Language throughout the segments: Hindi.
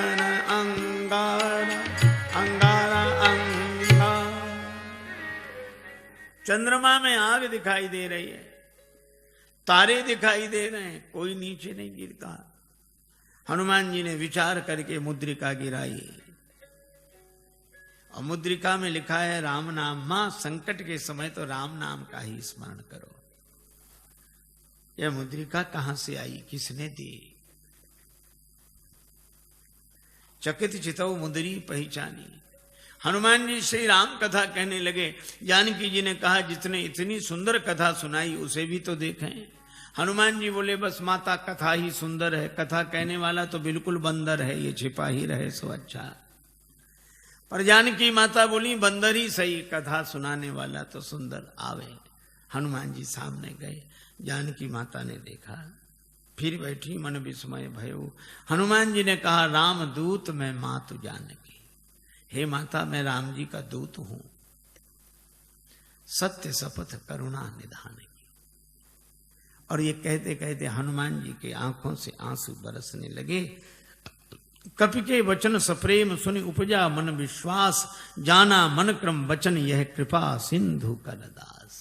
अंगार अंगार अंगार अंगार। चंद्रमा में आग दिखाई दे रही है, तारे दिखाई दे रहे हैं, कोई नीचे नहीं गिरता। हनुमान जी ने विचार करके मुद्रिका गिराई और मुद्रिका में लिखा है राम नाम। मां संकट के समय तो राम नाम का ही स्मरण करो। यह मुद्रिका कहां से आई, किसने दी? चकित चितौ मुद्री पहचानी। हनुमान जी श्री राम कथा कहने लगे। जानकी जी ने कहा जितने इतनी सुंदर कथा सुनाई उसे भी तो देखें। हनुमान जी बोले बस माता कथा ही सुंदर है, कथा कहने वाला तो बिल्कुल बंदर है, ये छिपा ही रहे सो अच्छा। पर जानकी माता बोली बंदर ही सही, कथा सुनाने वाला तो सुंदर आवे। हनुमान जी सामने गए, जानकी माता ने देखा, फिर बैठी मन विस्मय भयो। हनुमान जी ने कहा राम दूत मैं मातु जानकी। हे माता मैं राम जी का दूत हूं, सत्य शपथ करुणा निधान की। और ये कहते कहते हनुमान जी के आंखों से आंसू बरसने लगे। कपि के वचन सप्रेम सुनि उपजा मन विश्वास, जाना मन क्रम वचन यह कृपा सिंधु करदास।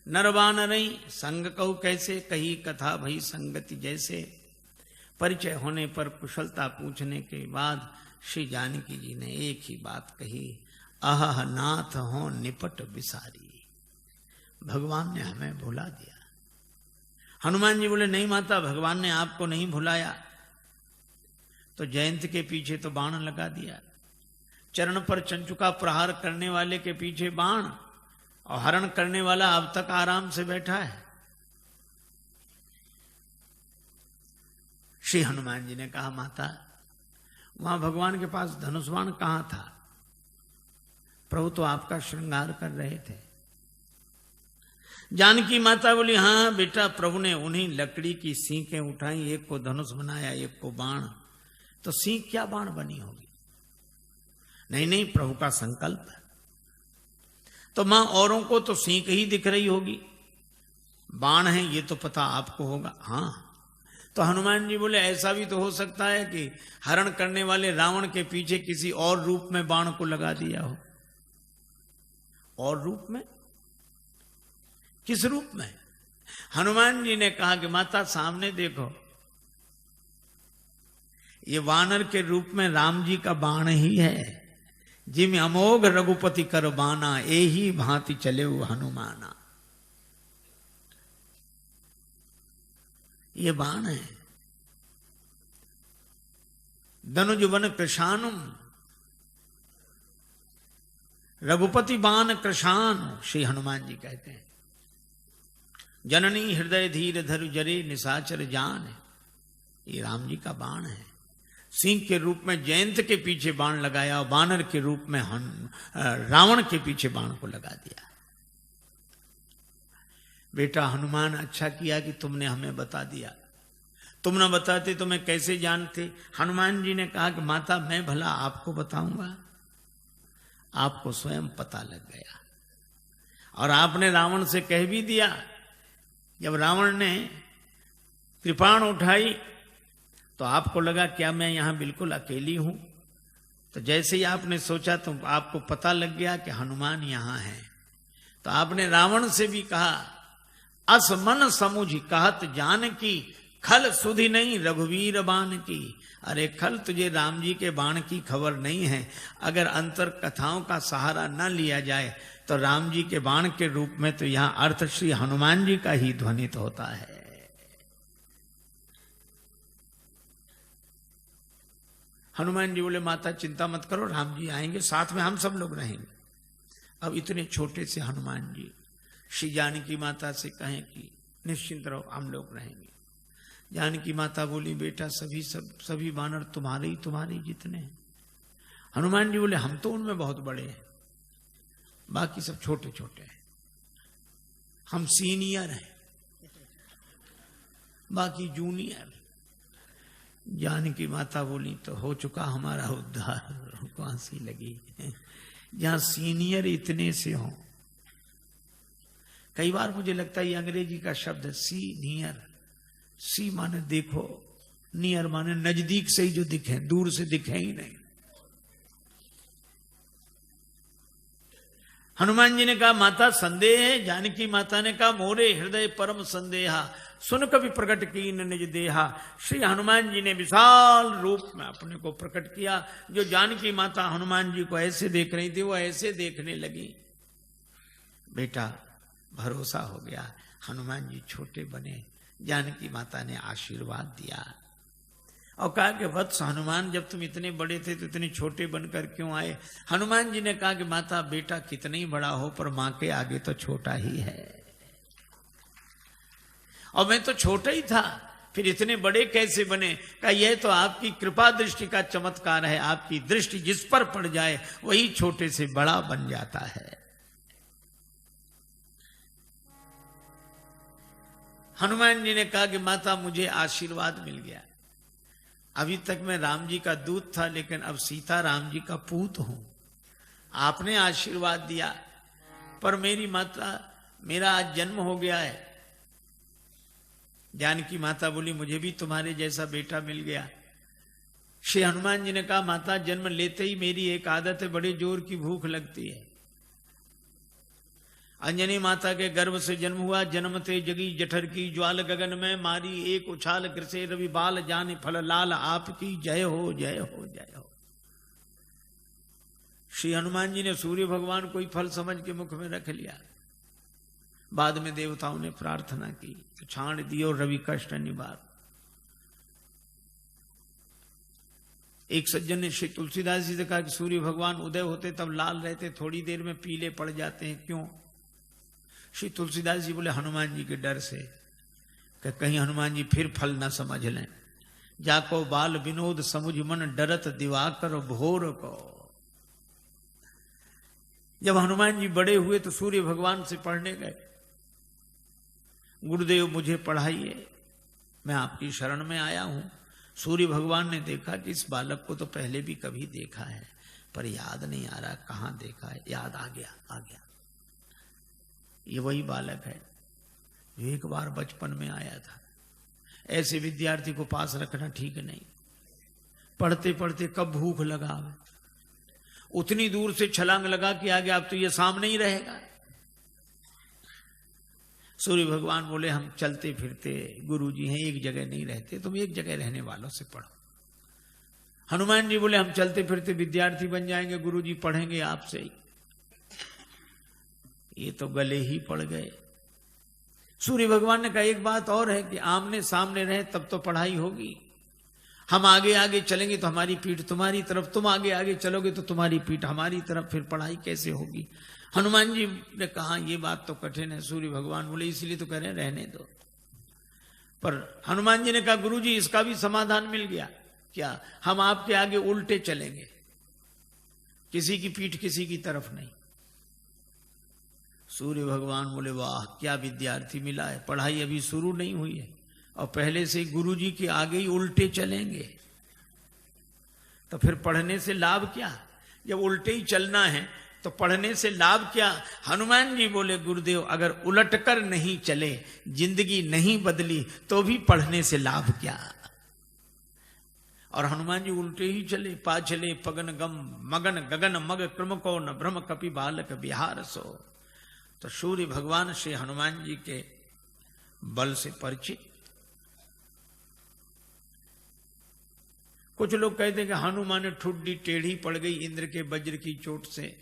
नरवानरई संग कहु कैसे, कही कथा भई संगति जैसे। परिचय होने पर कुशलता पूछने के बाद श्री जानकी जी ने एक ही बात कही, अह नाथ हो निपट बिसारी। भगवान ने हमें भुला दिया। हनुमान जी बोले नहीं माता, भगवान ने आपको नहीं भुलाया। तो जयंत के पीछे तो बाण लगा दिया, चरण पर चंचुका प्रहार करने वाले के पीछे बाण, और हरण करने वाला अब तक आराम से बैठा है। श्री हनुमान जी ने कहा माता वहां भगवान के पास धनुष बाण कहां था? प्रभु तो आपका श्रृंगार कर रहे थे। जानकी माता बोली हाँ बेटा, प्रभु ने उन्हीं लकड़ी की सींकें उठाई, एक को धनुष बनाया एक को बाण। तो सींक क्या बाण बनी होगी? नहीं नहीं, प्रभु का संकल्प है। तो मां औरों को तो सींक ही दिख रही होगी, बाण है ये तो पता आपको होगा। हाँ, तो हनुमान जी बोले ऐसा भी तो हो सकता है कि हरण करने वाले रावण के पीछे किसी और रूप में बाण को लगा दिया हो। और रूप में? किस रूप में? हनुमान जी ने कहा कि माता सामने देखो, ये वानर के रूप में राम जी का बाण ही है। जिम अमोघ रघुपति कर बाना, एही भांति चले वो हनुमाना। ये बाण है। धनुज वन कृशानुम, रघुपति बाण कृशान, श्री हनुमान जी कहते हैं। जननी हृदय धीर धरु जरे निशाचर जान, ये राम जी का बाण है। सिंह के रूप में जयंत के पीछे बाण लगाया, और बानर के रूप में रावण के पीछे बाण को लगा दिया। बेटा हनुमान अच्छा किया कि तुमने हमें बता दिया, तुम न बताते तो मैं कैसे जानते? हनुमान जी ने कहा कि माता मैं भला आपको बताऊंगा, आपको स्वयं पता लग गया। और आपने रावण से कह भी दिया। जब रावण ने कृपाण उठाई तो आपको लगा क्या मैं यहां बिल्कुल अकेली हूं? तो जैसे ही आपने सोचा तो आपको पता लग गया कि हनुमान यहां है। तो आपने रावण से भी कहा, अस मन समुझ कहत जान की, खल सुधि नहीं रघुवीर बाण की। अरे खल, तुझे राम जी के बाण की खबर नहीं है। अगर अंतर कथाओं का सहारा न लिया जाए तो राम जी के बाण के रूप में तो यहां अर्थ श्री हनुमान जी का ही ध्वनित होता है। हनुमान जी बोले माता चिंता मत करो, राम जी आएंगे, साथ में हम सब लोग रहेंगे। अब इतने छोटे से हनुमान जी श्री जानकी माता से कहें कि निश्चिंत रहो, हम लोग रहेंगे। जानकी माता बोली बेटा सभी बानर तुम्हारे जितने हैं। हनुमान जी बोले हम तो उनमें बहुत बड़े हैं, बाकी सब छोटे छोटे हैं, हम सीनियर हैं, बाकी जूनियर। जानकी माता बोली तो हो चुका हमारा उद्धार, हमको हंसी लगी। जहां सीनियर इतने से हो, कई बार मुझे लगता है ये अंग्रेजी का शब्द है सीनियर। सी माने देखो, नियर माने नजदीक से ही जो दिखे, दूर से दिखे ही नहीं। हनुमान जी ने कहा माता संदेह है। जानकी माता ने कहा मोरे हृदय परम संदेहा, सुन कभी प्रकट की न निज देहा। श्री हनुमान जी ने विशाल रूप में अपने को प्रकट किया। जो जानकी माता हनुमान जी को ऐसे देख रही थी वो ऐसे देखने लगी। बेटा भरोसा हो गया, हनुमान जी छोटे बने। जानकी माता ने आशीर्वाद दिया और कहा कि वत्स हनुमान, जब तुम इतने बड़े थे तो इतने छोटे बनकर क्यों आए? हनुमान जी ने कहा कि माता बेटा कितना ही बड़ा हो पर मां के आगे तो छोटा ही है, और मैं तो छोटा ही था, फिर इतने बड़े कैसे बने? कहा यह तो आपकी कृपा दृष्टि का चमत्कार है। आपकी दृष्टि जिस पर पड़ जाए वही छोटे से बड़ा बन जाता है। हनुमान जी ने कहा कि माता मुझे आशीर्वाद मिल गया। अभी तक मैं राम जी का दूत था, लेकिन अब सीता राम जी का पूत हूं। आपने आशीर्वाद दिया, पर मेरी माता मेरा आज जन्म हो गया है। जानकी माता बोली मुझे भी तुम्हारे जैसा बेटा मिल गया। श्री हनुमान जी ने कहा माता जन्म लेते ही मेरी एक आदत है, बड़े जोर की भूख लगती है। अंजनी माता के गर्भ से जन्म हुआ, जन्मते जगी जठर की ज्वाल, गगन में मारी एक उछाल, ग्रसे रवि बाल, जाने फल लाल, आपकी जय हो जय हो जय हो। श्री हनुमान जी ने सूर्य भगवान को ही फल समझ के मुख में रख लिया। बाद में देवताओं ने प्रार्थना की, छाण दियो रवि कष्ट निवार। एक सज्जन ने श्री तुलसीदास जी से कहा कि सूर्य भगवान उदय होते तब लाल रहते, थोड़ी देर में पीले पड़ जाते हैं, क्यों? श्री तुलसीदास जी बोले हनुमान जी के डर से, कि कहीं हनुमान जी फिर फल न समझ लें। जाको बाल विनोद समुझ मन, डरत दिवाकर भोर को। जब हनुमान जी बड़े हुए तो सूर्य भगवान से पढ़ने गए, गुरुदेव मुझे पढ़ाइए, मैं आपकी शरण में आया हूं। सूर्य भगवान ने देखा कि इस बालक को तो पहले भी कभी देखा है, पर याद नहीं आ रहा कहां देखा है। याद आ गया, आ गया, ये वही बालक है जो एक बार बचपन में आया था। ऐसे विद्यार्थी को पास रखना ठीक नहीं। पढ़ते पढ़ते कब भूख लगा, उतनी दूर से छलांग लगा कि आगे अब तो ये सामने ही रहेगा। सूर्य भगवान बोले हम चलते फिरते गुरुजी हैं, एक जगह नहीं रहते, तुम एक जगह रहने वालों से पढ़ो। हनुमान जी बोले हम चलते फिरते विद्यार्थी बन जाएंगे, गुरुजी पढ़ेंगे आपसे ही। ये तो गले ही पड़ गए। सूर्य भगवान ने कहा एक बात और है कि आमने सामने रहे तब तो पढ़ाई होगी। हम आगे आगे चलेंगे तो हमारी पीठ तुम्हारी तरफ, तुम आगे आगे चलोगे तो तुम्हारी पीठ हमारी तरफ, फिर पढ़ाई कैसे होगी? हनुमान जी ने कहा ये बात तो कठिन है। सूर्य भगवान बोले इसलिए तो कह रहे रहने दो। पर हनुमान जी ने कहा गुरुजी इसका भी समाधान मिल गया। क्या? हम आपके आगे उल्टे चलेंगे, किसी की पीठ किसी की तरफ नहीं। सूर्य भगवान बोले वाह क्या विद्यार्थी मिला है, पढ़ाई अभी शुरू नहीं हुई है और पहले से गुरुजी के आगे ही उल्टे चलेंगे, तो फिर पढ़ने से लाभ क्या? जब उल्टे ही चलना है तो पढ़ने से लाभ क्या? हनुमान जी बोले गुरुदेव अगर उलटकर नहीं चले, जिंदगी नहीं बदली, तो भी पढ़ने से लाभ क्या? और हनुमान जी उल्टे ही चले। पाछले पगन गम मगन गगन मग क्रम को न भ्रम कपि बालक बिहार सो। तो सूर्य भगवान श्री हनुमान जी के बल से परिचित। कुछ लोग कहते हैं कि हनुमान ठुड्डी टेढ़ी पड़ गई इंद्र के वज्र की चोट से,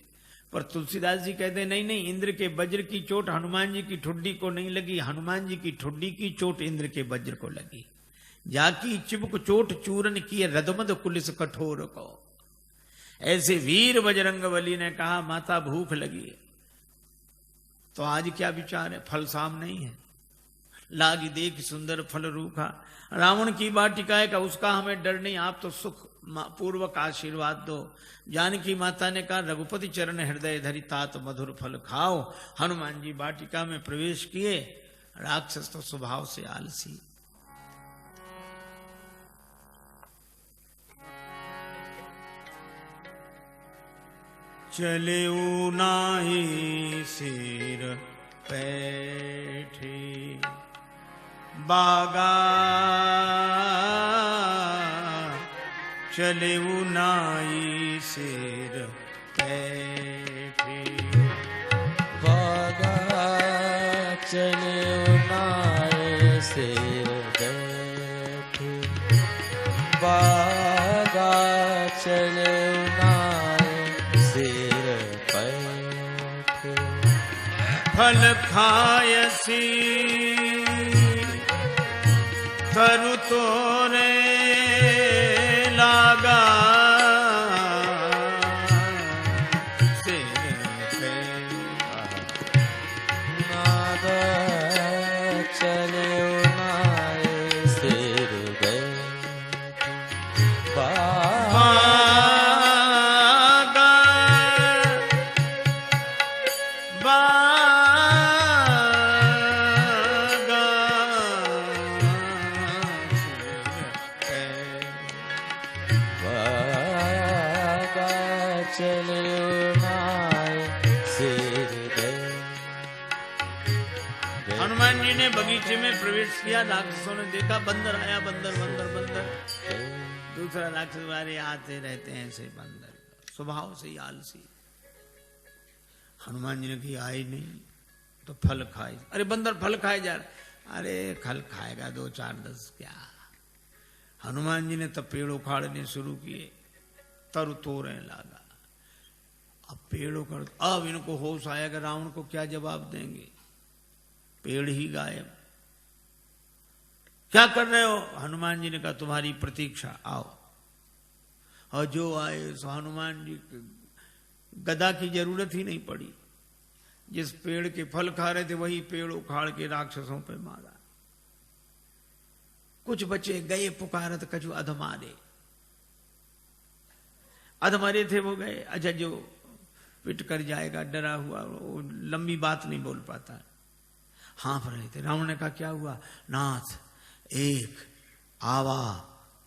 पर तुलसीदास जी कहते हैं नहीं नहीं, इंद्र के वज्र की चोट हनुमान जी की ठुड्डी को नहीं लगी, हनुमान जी की ठुड्डी की चोट इंद्र के वज्र को लगी। जाकी चिबुक चोट चूरन किए रदमद कुलिस कठोर को। ऐसे वीर बजरंगबली ने कहा माता भूख लगी, तो आज क्या विचार है? फल साम नहीं है, लागी देख सुंदर फल रूखा। रावण की वाटिका का उसका हमें डर नहीं, आप तो सुख पूर्वक आशीर्वाद दो। जानकी माता ने कहा रघुपति चरण हृदय धरि तात मधुर फल खाओ। हनुमान जी वाटिका में प्रवेश किए। राक्षस तो स्वभाव से आलसी। चले नाही सिर पैठी बागा चले नाई सिर बैठे। बागा चले नाई सिर बैठे। बागा चले नाई सिर बैठे। फल खायसी तरु तोरे लागा सिर पे। नाद चले नाय सिर बैठे। बागा हनुमान जी ने बगीचे में प्रवेश किया। राक्षसों ने देखा बंदर आया, बंदर बंदर बंदर। दूसरा राक्षस वाले आते रहते हैं ऐसे बंदर, स्वभाव से ही आलसी। हनुमान जी ने कहा आए नहीं तो फल खाए। अरे बंदर फल खाए जा रहे। अरे फल खाएगा 2 4 10 क्या। हनुमान जी ने तब पेड़ उखाड़ने शुरू किए, तरु तोड़ने लगा। अब पेड़ उखाड़, अब इनको होश आया कि रावण को क्या जवाब देंगे। पेड़ ही गायब। क्या कर रहे हो? हनुमान जी ने कहा तुम्हारी प्रतीक्षा, आओ। और जो आए सो हनुमान जी गदा की जरूरत ही नहीं पड़ी। जिस पेड़ के फल खा रहे थे वही पेड़ उखाड़ के राक्षसों पे मारा। कुछ बचे गए पुकारत कछु अधमारे। अधमरे थे वो गए। अच्छा जो पिट कर जाएगा डरा हुआ वो लंबी बात नहीं बोल पाता, हाँफ रहे थे। रावण ने कहा क्या हुआ? नाथ एक आवा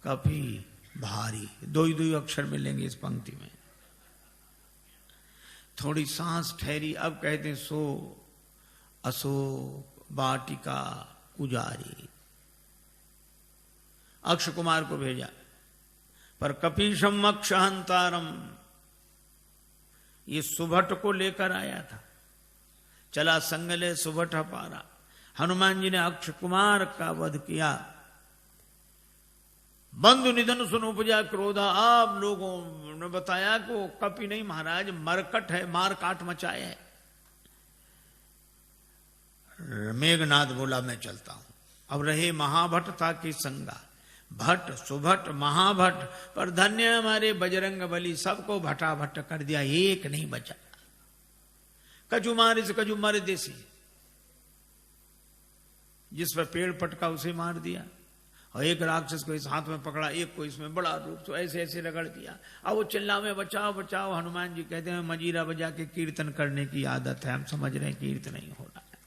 कपी भारी, 2 ही 2 अक्षर मिलेंगे इस पंक्ति में। थोड़ी सांस ठहरी, अब कहते सो अशोक वाटिका उजारी। अक्ष कुमार को भेजा, पर कपीशम अक्षहंतारम, ये सुभट को लेकर आया था। चला संगले सुभट पारा। हनुमान जी ने अक्ष कुमार का वध किया। बंधु निधन सुन उपजा क्रोधा। आप लोगों ने बताया कि वो कपि नहीं महाराज, मरकट है, मार काट मचाए है। मेघनाद बोला मैं चलता हूं। अब रहे महाभट था कि संगा, भट्ट सुभट महाभट्ट, पर धन्य हमारे बजरंग बली, सबको भटाभट कर दिया, एक नहीं बचा। कजू मारे से कजू मारे देसी, जिस पर पेड़ पटका उसे मार दिया। और एक राक्षस को इस हाथ में पकड़ा, एक को इसमें बड़ा रूप तो ऐसे ऐसे रगड़ दिया। अब वो चिल्ला में बचाओ बचाओ। हनुमान जी कहते हैं मजीरा बजा के कीर्तन करने की आदत है, हम समझ रहे हैं कीर्तन नहीं हो रहा है।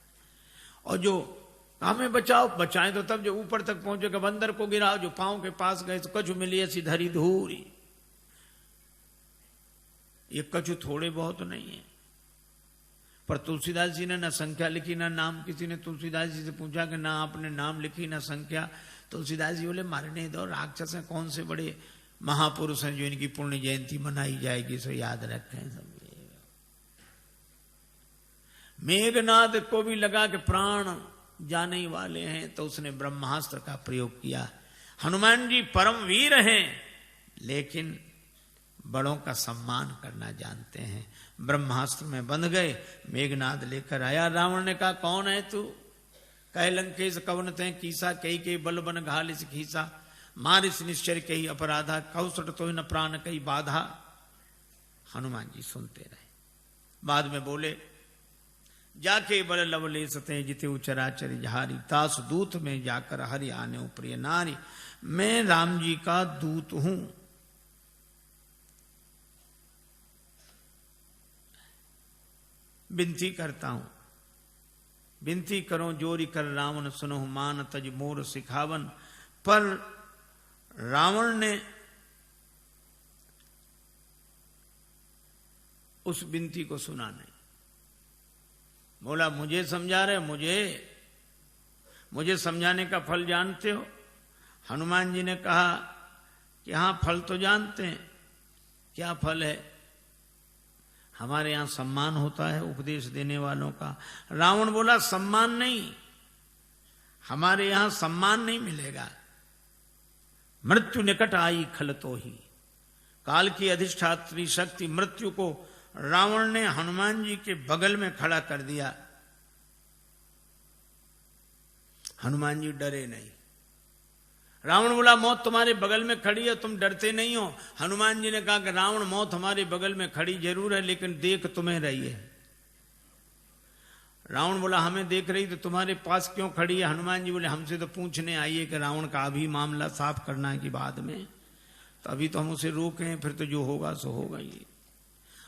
और जो हमें बचाओ, बचाएं तो तब जो ऊपर तक पहुंचेगा। बंदर को गिराओ, जो पांव के पास गए तो कछु मिली ऐसी धरी धूरी। ये कछु थोड़े बहुत नहीं है। पर तुलसीदास जी ने ना संख्या लिखी ना नाम। किसी ने तुलसीदास जी से पूछा कि ना आपने नाम लिखी ना संख्या। तुलसीदास जी बोले मारने दो, राक्षस हैं, कौन से बड़े महापुरुष हैं जो इनकी पुण्य जयंती मनाई जाएगी, सो याद रखें सब। मेघनाद को भी लगा कि प्राण जाने ही वाले हैं, तो उसने ब्रह्मास्त्र का प्रयोग किया। हनुमान जी परम वीर हैं, लेकिन बड़ों का सम्मान करना जानते हैं। ब्रह्मास्त्र में बंध गए। मेघनाद लेकर आया। रावण ने कहा कौन है तू? कह लंकेश कवन ते कीसा, कई के बल बन घालिस खीसा, मारिस निश्चर कई अपराधा, कौसट तो न प्राण कई बाधा। हनुमान जी सुनते रहे। बाद में बोले जाके बल लवले सते जिते उचराचर जहारी, तास दूत में जाकर हरि आने प्रिय नारी। मैं राम जी का दूत हूं। विनती करता हूं, विनती करो जोरी कर रावण सुनो मान तज मोर सिखावन। पर रावण ने उस विनती को सुना नहीं। बोला मुझे समझा रहे, मुझे समझाने का फल जानते हो? हनुमान जी ने कहा कि हाँ फल तो जानते हैं, क्या फल है? हमारे यहां सम्मान होता है उपदेश देने वालों का। रावण बोला सम्मान नहीं, हमारे यहां सम्मान नहीं मिलेगा। मृत्यु निकट आई खल तो ही, काल की अधिष्ठात्री शक्ति मृत्यु को रावण ने हनुमान जी के बगल में खड़ा कर दिया। हनुमान जी डरे नहीं। रावण बोला मौत तुम्हारे बगल में खड़ी है, तुम डरते नहीं हो? हनुमान जी ने कहा कि रावण मौत हमारे बगल में खड़ी जरूर है, लेकिन देख तुम्हें रही है। रावण बोला हमें देख रही तो तुम्हारे पास क्यों खड़ी है? हनुमान जी बोले हमसे तो पूछने आई है कि रावण का अभी मामला साफ करना है कि बाद में, तो अभी तो हम उसे रोके हैं, फिर तो जो होगा सो होगा ही।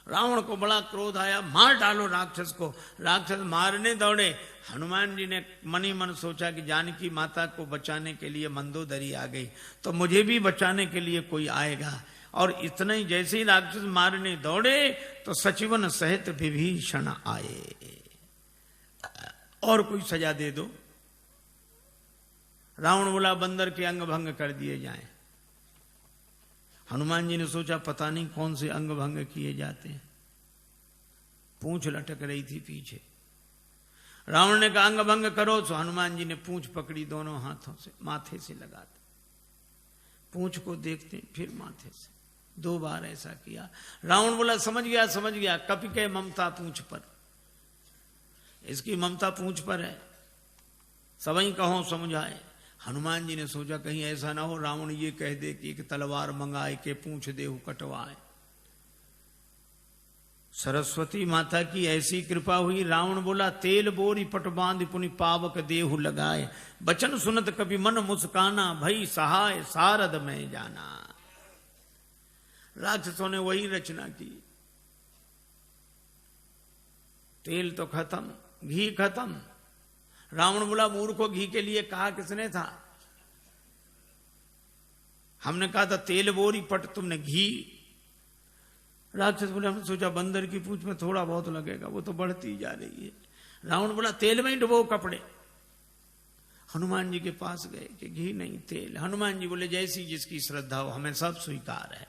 रावण को बड़ा क्रोध आया, मार डालो राक्षस को। राक्षस मारने दौड़े। हनुमान जी ने मन ही मन सोचा कि जानकी माता को बचाने के लिए मंदोदरी आ गई, तो मुझे भी बचाने के लिए कोई आएगा। और इतना ही जैसे ही राक्षस मारने दौड़े तो सचिवन सहित विभीषण आए। और कोई सजा दे दो। रावण बोला बंदर के अंग भंग कर दिए जाएं। हनुमान जी ने सोचा पता नहीं कौन से अंग भंग किए जाते हैं। पूंछ लटक रही थी पीछे। रावण ने कहा अंग भंग करो, तो हनुमान जी ने पूंछ पकड़ी, दोनों हाथों से माथे से लगाते, पूंछ को देखते फिर माथे से, 2 बार ऐसा किया। रावण बोला समझ गया समझ गया, कपि के ममता पूंछ पर, इसकी ममता पूंछ पर है, सबई कहो समझाए। हनुमान जी ने सोचा कहीं ऐसा ना हो रावण ये कह दे कि एक तलवार मंगाए के पूंछ देहु कटवाए। सरस्वती माता की ऐसी कृपा हुई। रावण बोला तेल बोरी पट बांध पुनि पावक देहु लगाए, बचन सुनत कभी मन मुस्काना, भई सहाय सारद में जाना। राक्षसों ने वही रचना की। तेल तो खत्म, घी खत्म। रावण बोला मूर्खों घी के लिए कहा किसने था? हमने कहा था तेल बोरी पट, तुमने घी। राक्षस बोले हमने सोचा बंदर की पूंछ में थोड़ा बहुत लगेगा, वो तो बढ़ती जा रही है। रावण बोला तेल में ही डुबो कपड़े। हनुमान जी के पास गए कि घी नहीं तेल। हनुमान जी बोले जैसी जिसकी श्रद्धा हो, हमें सब स्वीकार है।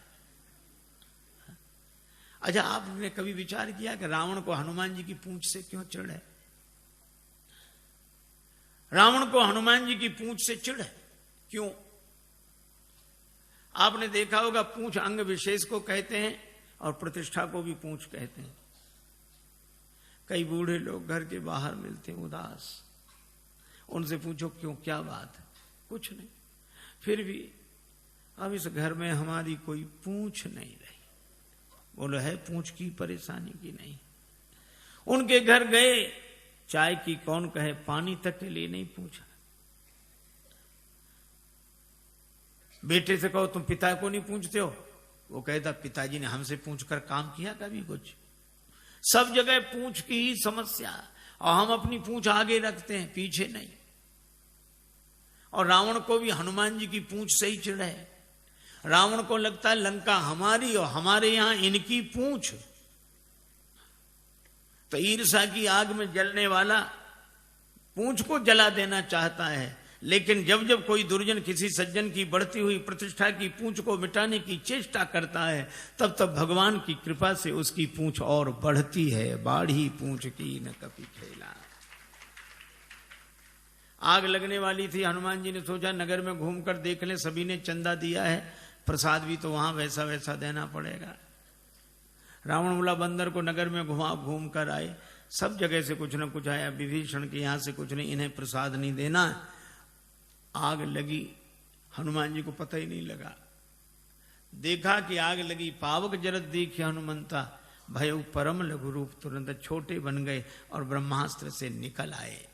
अच्छा आपने कभी विचार किया कि रावण को हनुमान जी की पूंछ से क्यों चिढ़ है? रावण को हनुमान जी की पूंछ से चिढ़ है क्यों? आपने देखा होगा पूंछ अंग विशेष को कहते हैं और प्रतिष्ठा को भी पूंछ कहते हैं। कई बूढ़े लोग घर के बाहर मिलते हैं उदास, उनसे पूछो क्यों, क्या बात है? कुछ नहीं। फिर भी अब इस घर में हमारी कोई पूंछ नहीं रही। बोलो है पूंछ की परेशानी की नहीं। उनके घर गए, चाय की कौन कहे, पानी तक के लिए नहीं पूछा। बेटे से कहो तुम पिता को नहीं पूछते हो, वो कहता पिताजी ने हमसे पूछकर काम किया कभी कुछ? सब जगह पूंछ की ही समस्या, और हम अपनी पूंछ आगे रखते हैं पीछे नहीं। और रावण को भी हनुमान जी की पूंछ से ही चिढ़ है। रावण को लगता है लंका हमारी और हमारे यहां इनकी पूंछ। तो ईर्ष्या की आग में जलने वाला पूंछ को जला देना चाहता है, लेकिन जब जब कोई दुर्जन किसी सज्जन की बढ़ती हुई प्रतिष्ठा की पूंछ को मिटाने की चेष्टा करता है, तब तब भगवान की कृपा से उसकी पूंछ और बढ़ती है। बाढ़ी पूंछ की न कभी खेला। आग लगने वाली थी। हनुमान जी ने सोचा नगर में घूमकर देख ले, सभी ने चंदा दिया है, प्रसाद भी तो वहां वैसा वैसा देना पड़ेगा। रावण बोला बंदर को नगर में घूम कर आए, सब जगह से कुछ न कुछ आया, विभीषण के यहां से कुछ नहीं, इन्हें प्रसाद नहीं देना। आग लगी, हनुमान जी को पता ही नहीं लगा। देखा कि आग लगी, पावक जरत देखे हनुमंता, भय परम लघु रूप, तुरंत छोटे बन गए और ब्रह्मास्त्र से निकल आए।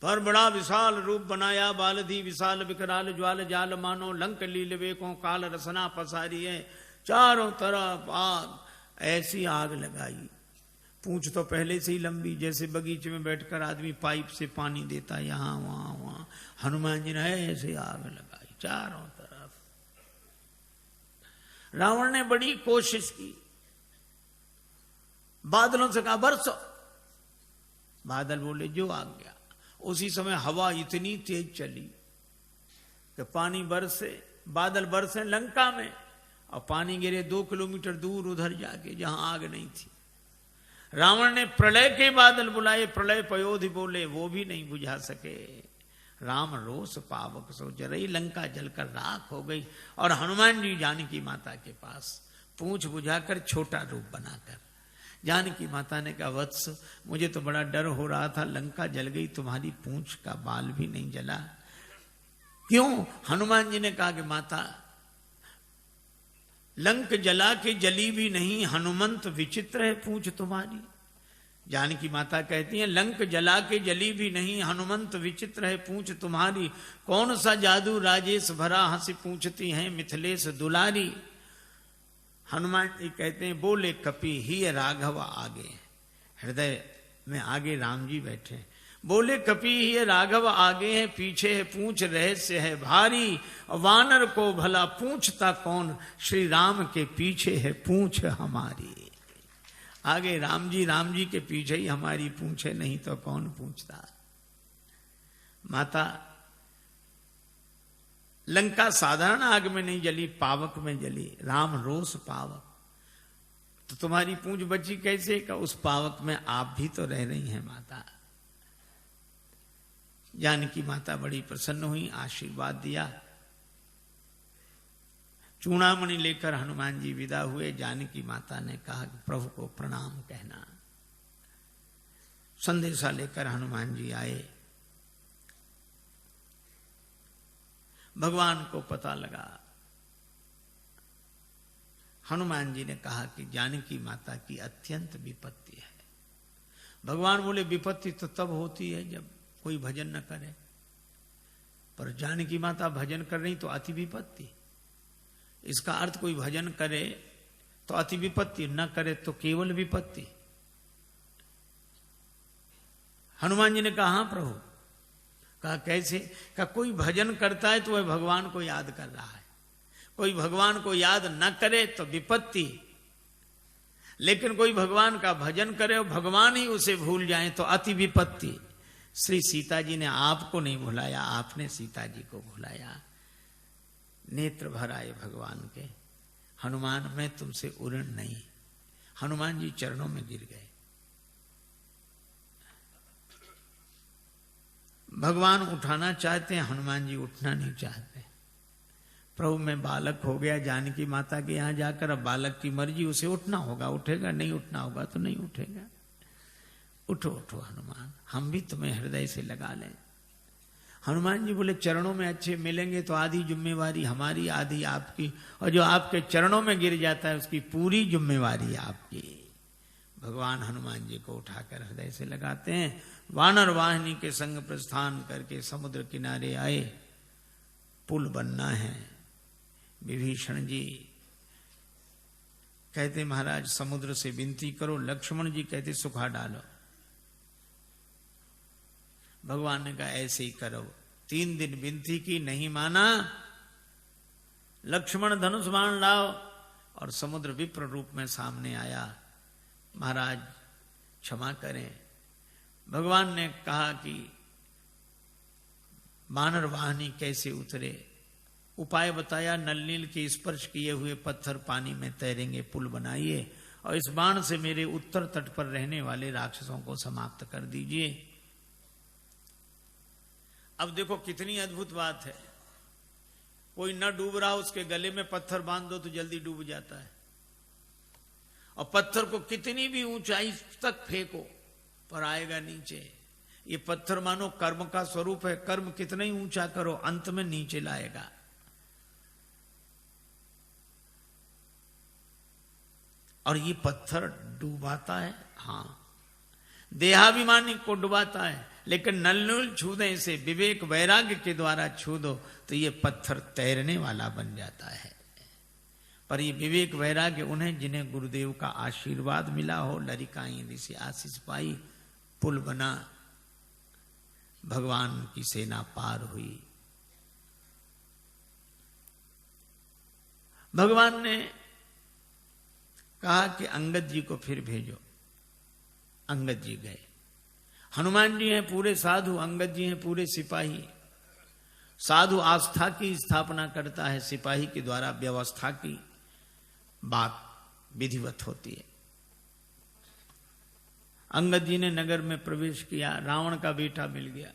पर बड़ा विशाल रूप बनाया, बालधी विशाल विकराल ज्वाल जाल मानो, लंक लील वेकों काल रसना पसारी है। चारों तरफ आग, ऐसी आग लगाई। पूंछ तो पहले से ही लंबी, जैसे बगीचे में बैठकर आदमी पाइप से पानी देता, यहां वहां वहां। हनुमान जी ने ऐसे आग लगाई चारों तरफ। रावण ने बड़ी कोशिश की, बादलों से कहा बरसो। बादल बोले जो आ गया। उसी समय हवा इतनी तेज चली कि पानी बरसे, बादल बरसे लंका में और पानी गिरे 2 किलोमीटर दूर उधर जाके जहां आग नहीं थी। रावण ने प्रलय के बादल बुलाए, प्रलय पयोधि बोले, वो भी नहीं बुझा सके। राम रोष पावक सो जरई, लंका जलकर राख हो गई। और हनुमान जी जानकी माता के पास पूंछ बुझाकर छोटा रूप बनाकर, जानकी माता ने कहा, वत्स मुझे तो बड़ा डर हो रहा था, लंका जल गई, तुम्हारी पूंछ का बाल भी नहीं जला। क्यों? हनुमान जी ने कहा कि माता, लंक जला के जली भी नहीं, हनुमंत विचित्र है पूंछ तुम्हारी। जानकी माता कहती हैं, लंक जला के जली भी नहीं, हनुमंत विचित्र है पूंछ तुम्हारी। कौन सा जादू राजेश भरा, हंसी पूछती हैं मिथिलेश दुलारी। हनुमान जी कहते हैं, बोले कपि ही राघव आगे, हृदय में आगे राम जी बैठे। बोले कपि ही राघव आगे है, पीछे है पूंछ रहस्य है भारी। वानर को भला पूछता कौन, श्री राम के पीछे है पूंछ हमारी। आगे राम जी के पीछे ही हमारी पूंछ है, नहीं तो कौन पूछता। माता, लंका साधारण आग में नहीं जली, पावक में जली। राम रोष पावक, तो तुम्हारी पूंछ बची कैसे? का उस पावक में आप भी तो रह रही हैं माता। जानकी माता बड़ी प्रसन्न हुई, आशीर्वाद दिया। चूड़ामणि लेकर हनुमान जी विदा हुए। जानकी माता ने कहा कि प्रभु को प्रणाम कहना। संदेशा लेकर हनुमान जी आए। भगवान को पता लगा। हनुमान जी ने कहा कि जानकी माता की अत्यंत विपत्ति है। भगवान बोले, विपत्ति तो तब होती है जब कोई भजन न करे, पर जानकी माता भजन कर रही तो अति विपत्ति। इसका अर्थ कोई भजन करे तो अति विपत्ति, न करे तो केवल विपत्ति। हनुमान जी ने कहा, हाँ प्रभु। कहा कैसे? कहा कोई भजन करता है तो वह भगवान को याद कर रहा है, कोई भगवान को याद न करे तो विपत्ति, लेकिन कोई भगवान का भजन करे और भगवान ही उसे भूल जाए तो अति विपत्ति। श्री सीता जी ने आपको नहीं भुलाया, आपने सीता जी को भुलाया। नेत्र भर आए भगवान के। हनुमान, मैं तुमसे उऋण नहीं। हनुमान जी चरणों में गिर गए। भगवान उठाना चाहते हैं, हनुमान जी उठना नहीं चाहते। प्रभु मैं बालक हो गया जानकी माता के यहां जाकर, अब बालक की मर्जी, उसे उठना होगा उठेगा, नहीं उठना होगा तो नहीं उठेगा। उठो उठो हनुमान, हम भी तुम्हें हृदय से लगा लें। हनुमान जी बोले, चरणों में अच्छे मिलेंगे तो आधी जिम्मेवारी हमारी, आधी आपकी, और जो आपके चरणों में गिर जाता है उसकी पूरी जिम्मेवारी आपकी। भगवान हनुमान जी को उठाकर हृदय से लगाते हैं। वानर वाहिनी के संग प्रस्थान करके समुद्र किनारे आए। पुल बनना है। विभीषण जी कहते, महाराज समुद्र से विनती करो। लक्ष्मण जी कहते, सुखा डालो। भगवान ने कहा, ऐसे ही करो। 3 दिन विनती की, नहीं माना। लक्ष्मण धनुष बाण लाओ, और समुद्र विप्र रूप में सामने आया। महाराज क्षमा करें। भगवान ने कहा कि वानर वाहिनी कैसे उतरे, उपाय बताया। नल नील के स्पर्श किए हुए पत्थर पानी में तैरेंगे, पुल बनाइए, और इस बाण से मेरे उत्तर तट पर रहने वाले राक्षसों को समाप्त कर दीजिए। अब देखो कितनी अद्भुत बात है। कोई न डूब रहा, उसके गले में पत्थर बांध दो तो जल्दी डूब जाता है, और पत्थर को कितनी भी ऊंचाई तक फेंको पर आएगा नीचे। ये पत्थर मानो कर्म का स्वरूप है। कर्म कितना ही ऊंचा करो, अंत में नीचे लाएगा। और ये पत्थर डुबाता है, हाँ, देहाभिमानी को डुबाता है, लेकिन नलनूल छू दे इसे, विवेक वैराग्य के द्वारा छू दो तो ये पत्थर तैरने वाला बन जाता है। पर ये विवेक वैराग्य उन्हें जिन्हें गुरुदेव का आशीर्वाद मिला हो, लरिकाई ऋषि आशीष पाई, पुल बना, भगवान की सेना पार हुई। भगवान ने कहा कि अंगद जी को फिर भेजो। अंगद जी गए। हनुमान जी हैं पूरे साधु, अंगद जी हैं पूरे सिपाही। साधु आस्था की स्थापना करता है, सिपाही के द्वारा व्यवस्था की बात विधिवत होती है। अंगद जी ने नगर में प्रवेश किया, रावण का बेटा मिल गया।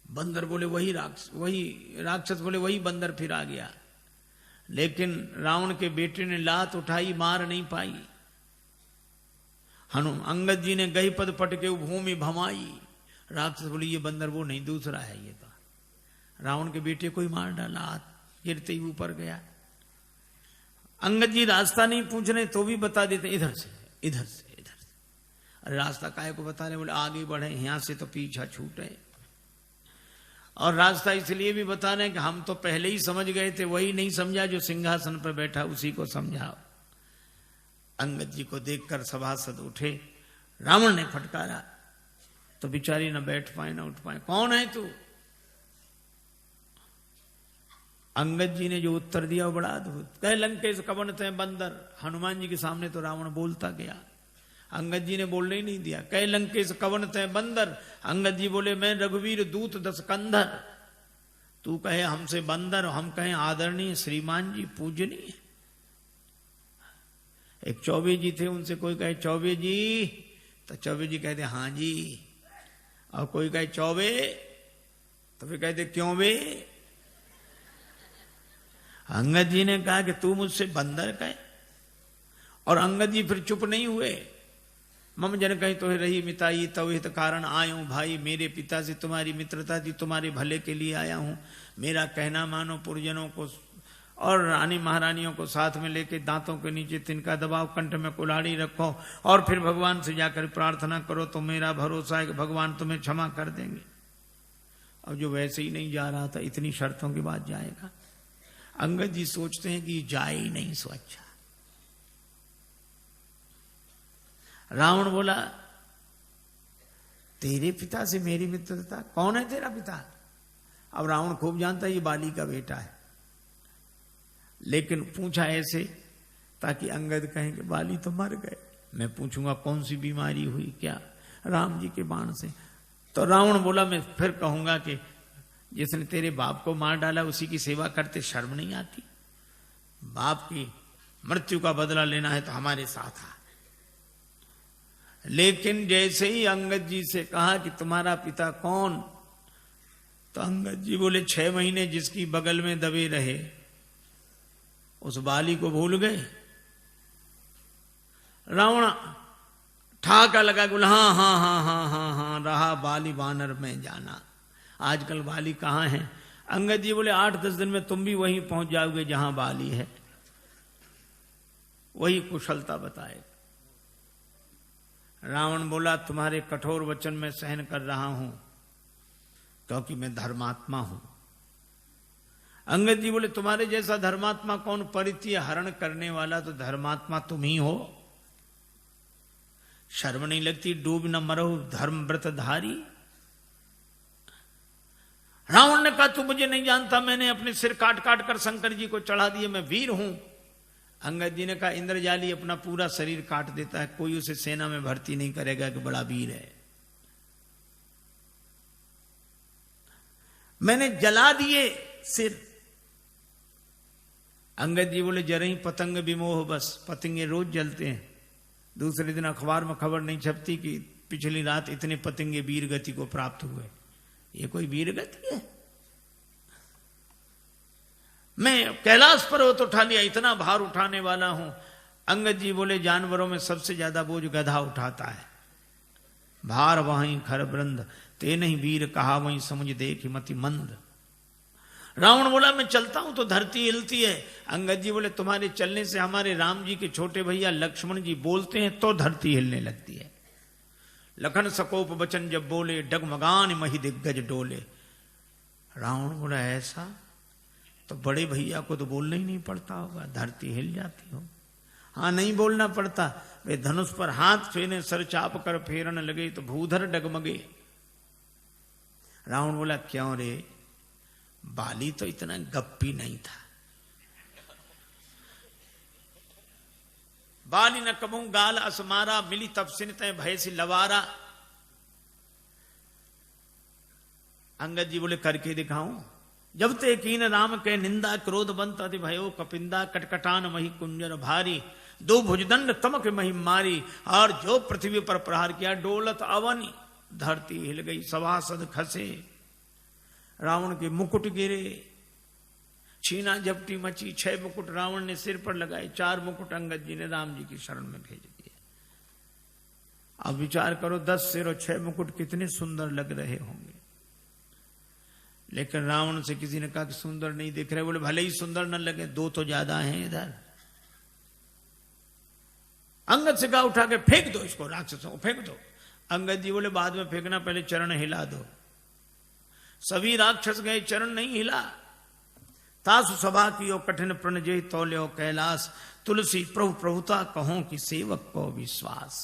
बंदर बोले वही राक्षस बोले वही बंदर फिर आ गया। लेकिन रावण के बेटे ने लात उठाई, मार नहीं पाई। अंगद जी ने गही पद पटके भूमि भमाई। राक्षस बोले ये बंदर वो नहीं, दूसरा है ये तो। रावण के बेटे को ही मार डाला, गिरते ही ऊपर गया। अंगद जी रास्ता नहीं पूछ रहे तो भी बता देते इधर से इधर से इधर से। अरे रास्ता काहे को बता रहे? बोले आगे बढ़े, यहां से तो पीछा छूटे। और रास्ता इसलिए भी बता रहे हैं कि हम तो पहले ही समझ गए थे, वही नहीं समझा जो सिंहासन पर बैठा उसी को समझाओ। अंगद जी को देखकर सभासद उठे। रावण ने फटकारा तो बेचारी न बैठ पाए न उठ पाए। कौन है तू? अंगद जी ने जो उत्तर दिया वो बड़ा अद्भुत। कह लंकेश कवन तय बंदर। हनुमान जी के सामने तो रावण बोलता गया, अंगद जी ने बोलने ही नहीं दिया। कह लंकेश कवन तय बंदर। अंगद जी बोले मैं रघुवीर दूत दस कंधर। तू कहे हमसे बंदर, हम कहें आदरणीय श्रीमान जी पूजनीय। एक चौबे जी थे, उनसे कोई कहे चौबे जी तो चौबे जी कहते हाँ जी, और कोई कहे चौबे तो फिर कहते क्यों बे। अंगद जी ने कहा कि तू मुझसे बंदर कहे, और अंगद जी फिर चुप नहीं हुए। मम जन कहीं तो रही मिताई तव हित कारण आयो भाई। मेरे पिता से तुम्हारी मित्रता थी, तुम्हारे भले के लिए आया हूं। मेरा कहना मानो, पुरजनों को और रानी महारानियों को साथ में लेके दांतों के नीचे तिनका दबाओ, कंठ में कुल्हाड़ी रखो और फिर भगवान से जाकर प्रार्थना करो। तो मेरा भरोसा है कि भगवान तुम्हें क्षमा कर देंगे। और जो वैसे ही नहीं जा रहा था, इतनी शर्तों के बाद जाएगा। अंगद जी सोचते हैं कि जाए ही नहीं सो अच्छा। रावण बोला तेरे पिता से मेरी मित्रता, कौन है तेरा पिता? अब रावण खूब जानता है ये बाली का बेटा है, लेकिन पूछा ऐसे ताकि अंगद कहें कि बाली तो मर गए। मैं पूछूंगा कौन सी बीमारी हुई क्या? राम जी के बाण से। तो रावण बोला मैं फिर कहूंगा कि जिसने तेरे बाप को मार डाला उसी की सेवा करते शर्म नहीं आती? बाप की मृत्यु का बदला लेना है तो हमारे साथ आ। लेकिन जैसे ही अंगद जी से कहा कि तुम्हारा पिता कौन, तो अंगद जी बोले 6 महीने जिसकी बगल में दबे रहे उस बाली को भूल गए। रावण ठाका लगा, बोला हाँ हाँ हाँ हाँ हाँ हाँ रहा बाली वानर में जाना। आजकल बाली कहाँ है? अंगद जी बोले 8-10 दिन में तुम भी वहीं पहुंच जाओगे जहां बाली है, वही कुशलता बताएगा। रावण बोला तुम्हारे कठोर वचन में सहन कर रहा हूं क्योंकि मैं धर्मात्मा हूं। अंगद जी बोले तुम्हारे जैसा धर्मात्मा कौन? परित्य हरण करने वाला तो धर्मात्मा तुम ही हो। शर्म नहीं लगती? डूब न मरो धर्म व्रतधारी। रावण ने कहा तू मुझे नहीं जानता, मैंने अपने सिर काट काट कर शंकर जी को चढ़ा दिए, मैं वीर हूं। अंगद जी ने कहा इंद्रजाली अपना पूरा शरीर काट देता है, कोई उसे सेना में भर्ती नहीं करेगा कि बड़ा वीर है। मैंने जला दिए सिर। अंगद जी बोले जरा ही पतंग विमोह बस, पतंगे रोज जलते हैं। दूसरे दिन अखबार में खबर नहीं छपती कि पिछली रात इतने पतंगे वीर गति को प्राप्त हुए। ये कोई वीर गति है? मैं कैलाश पर्वत उठा लिया, इतना भार उठाने वाला हूं। अंगद जी बोले जानवरों में सबसे ज्यादा बोझ गधा उठाता है। भार वहीं खर बृंद, ते नहीं वीर कहा वहीं समझ देख मति मंद। रावण बोला मैं चलता हूं तो धरती हिलती है। अंगद जी बोले तुम्हारे चलने से हमारे राम जी के छोटे भैया लक्ष्मण जी बोलते हैं तो धरती हिलने लगती है। लखन सकोप बचन जब बोले, डगमगान मही दिग्गज डोले। रावण बोला ऐसा तो बड़े भैया को तो बोलना ही नहीं पड़ता होगा, धरती हिल जाती हो। हाँ नहीं बोलना पड़ता, वे धनुष पर हाथ फेरे सर चाप कर फेरन लगे तो भूधर डगमगे। रावण बोला क्यों रे? बाली तो इतना गप्पी नहीं था। बाली न कबू गाल असमारा, मिली तपसिन तय भय से लवारा। अंगद जी बोले करके दिखाऊं। जब ते कीन राम के निंदा क्रोध बंत अति भयो कपिंदा कटकटान मही कुंजर भारी दो भुजदंड तमक मही मारी और जो पृथ्वी पर प्रहार किया डोलत अवनी धरती हिल गई सभासद खसे रावण के मुकुट गिरे छीना झपटी मची 6 मुकुट रावण ने सिर पर लगाए 4 मुकुट अंगद जी ने राम जी की शरण में भेज दिए। अब विचार करो 10 सिर और 6 मुकुट कितने सुंदर लग रहे होंगे। लेकिन रावण से किसी ने कहा कि सुंदर नहीं दिख रहे। बोले भले ही सुंदर न लगे 2 तो ज्यादा हैं इधर। अंगद से कहा उठा के फेंक दो इसको राक्षसों को फेंक दो। अंगद जी बोले बाद में फेंकना पहले चरण हिला दो। सभी राक्षस गए चरण नहीं हिला। तासु सभा की ओ कठिन प्रणजय तौल्यो कैलाश तुलसी प्रभु प्रभुता कहो कि सेवक को विश्वास।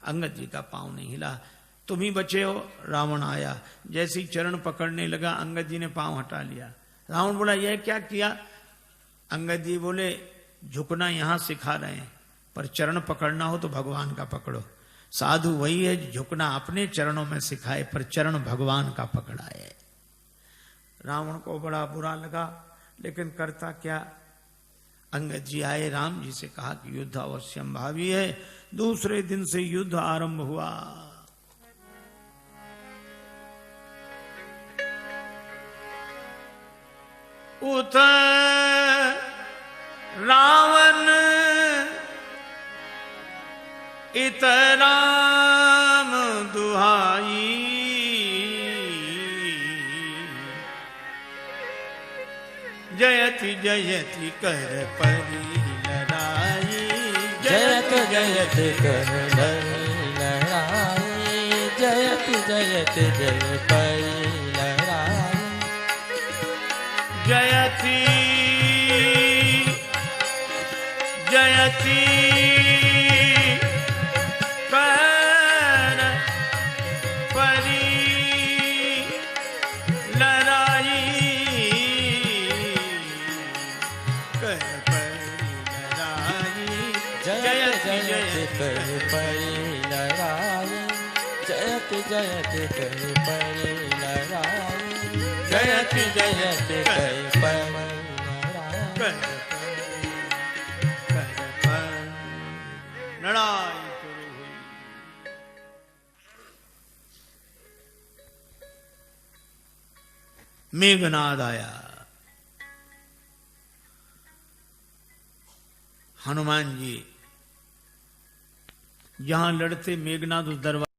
अंगद जी का पांव नहीं हिला। तुम ही बचे हो। रावण आया जैसे ही चरण पकड़ने लगा अंगद जी ने पांव हटा लिया। रावण बोला यह क्या किया। अंगद जी बोले झुकना यहां सिखा रहे हैं पर चरण पकड़ना हो तो भगवान का पकड़ो। साधु वही है झुकना अपने चरणों में सिखाए पर चरण भगवान का पकड़ाए। रावण को बड़ा बुरा लगा लेकिन करता क्या। अंगद जी आए राम जी से कहा कि युद्ध अवश्यम भावी है। दूसरे दिन से युद्ध आरंभ हुआ। उत रावण इत राम दुहाई जयति जयति कर परी लड़ाई जयत जयत कर लड़ाई जयत जयत जय परी लड़ाई जयति जयति कर परी लड़ाई कर परी लड़ाई जयत जयत कर परी लड़ाई जयत जयत कर परी लड़ाई जयत जयत कर परी लड़ाई लड़ाई शुरू हुई। मेघनाद आया। हनुमान जी जहां लड़ते मेघनाद उस दरबार